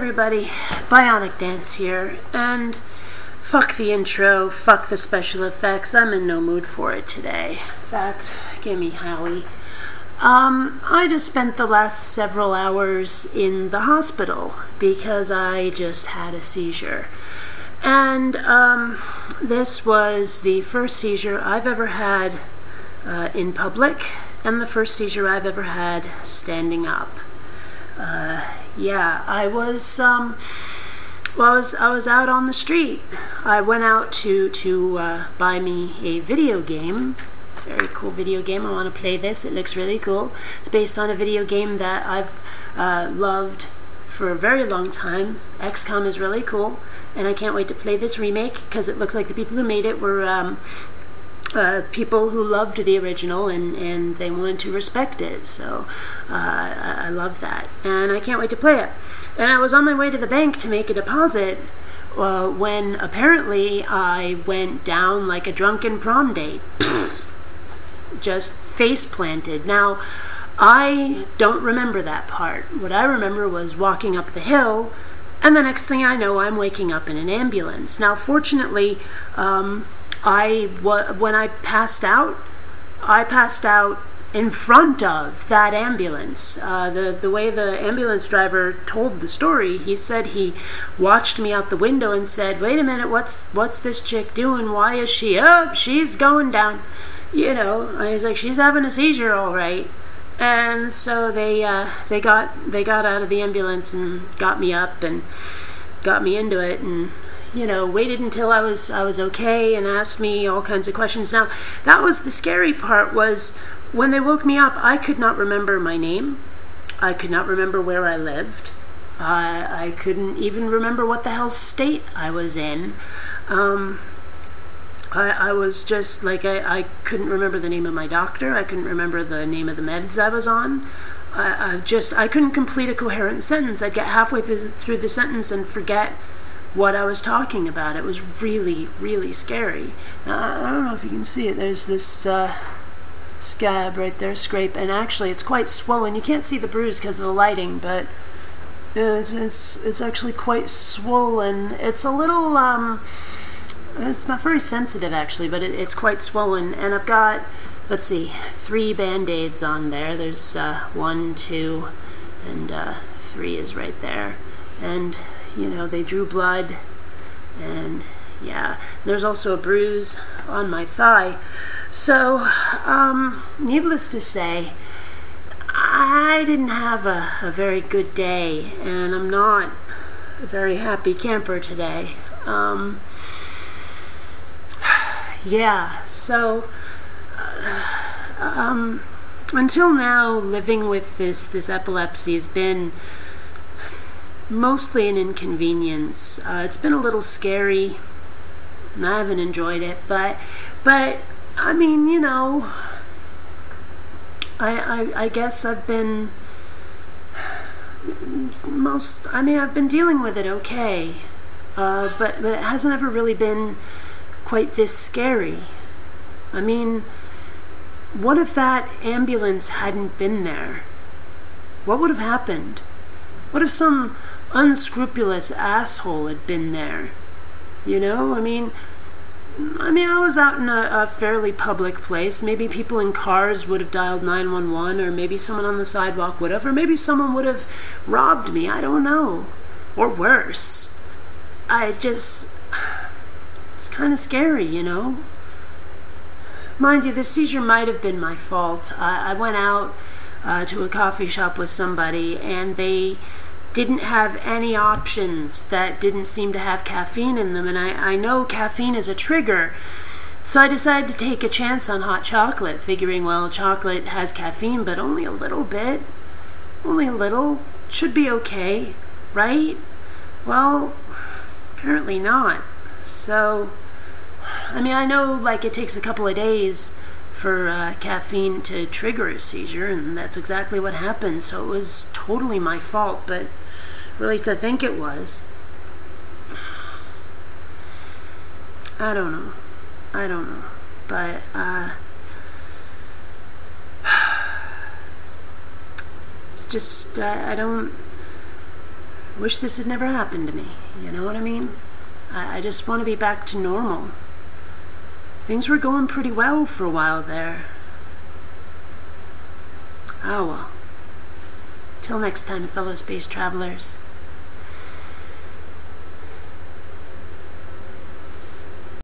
everybody, BionicDance here, and fuck the intro, fuck the special effects, I'm in no mood for it today. In fact, gimme Howie. I just spent the last several hours in the hospital because I just had a seizure. And this was the first seizure I've ever had in public, and the first seizure I've ever had standing up. Yeah, I was out on the street. I went out to buy me a video game. Very cool video game. I want to play this. It looks really cool. It's based on a video game that I've loved for a very long time. XCOM is really cool, and I can't wait to play this remake because it looks like the people who made it were people who loved the original and they wanted to respect it. So I love that, and I can't wait to play it. And I was on my way to the bank to make a deposit when apparently I went down like a drunken prom date. Just face planted. Now, I don't remember that part. What I remember was walking up the hill, and the next thing I know, I'm waking up in an ambulance. Now, fortunately, when I passed out in front of that ambulance. The way the ambulance driver told the story, he said he watched me out the window and said, "Wait a minute, what's this chick doing? Why is she up? She's going down." You know, he's like, "She's having a seizure, all right." And so they got out of the ambulance and got me up and got me into it, and you know, waited until I was okay and asked me all kinds of questions. Now, that was the scary part, was when they woke me up, I could not remember my name. I could not remember where I lived. I couldn't even remember what the hell state I was in. I was just like, I couldn't remember the name of my doctor. I couldn't remember the name of the meds I was on. I couldn't complete a coherent sentence. I'd get halfway through the sentence and forget what I was talking about. It was really, really scary. I don't know if you can see it. There's this scab right there, scrape, and actually it's quite swollen. You can't see the bruise because of the lighting, but it's actually quite swollen. It's a little it's not very sensitive actually, but it's quite swollen. And I've got, let's see, 3 band-aids on there. There's 1, 2, and 3 is right there. And you know, they drew blood, and yeah, there's also a bruise on my thigh. So, needless to say, I didn't have a very good day, and I'm not a very happy camper today. Yeah, so until now, living with this epilepsy has been mostly an inconvenience. It's been a little scary, and I haven't enjoyed it, but I mean, you know, I guess I've been I've been dealing with it okay, but it hasn't ever really been quite this scary. I mean, what if that ambulance hadn't been there? What would have happened? What if some unscrupulous asshole had been there? You know, I mean, I was out in a fairly public place. Maybe people in cars would have dialed 911, or maybe someone on the sidewalk would have, or maybe someone would have robbed me. I don't know. Or worse. It's kind of scary, you know? Mind you, the seizure might have been my fault. I went out to a coffee shop with somebody, and they didn't have any options that didn't seem to have caffeine in them, and I know caffeine is a trigger, so I decided to take a chance on hot chocolate, figuring, well, chocolate has caffeine, but only a little bit. Only a little. Should be okay, right? Well, apparently not. So, I mean, I know, like, it takes a couple of days for caffeine to trigger a seizure, and that's exactly what happened, so it was totally my fault, but or at least I think it was. I don't know, but it's just, I don't Wish this had never happened to me. You know what I mean? I just want to be back to normal. Things were going pretty well for a while there. Oh well. Till next time, fellow space travelers.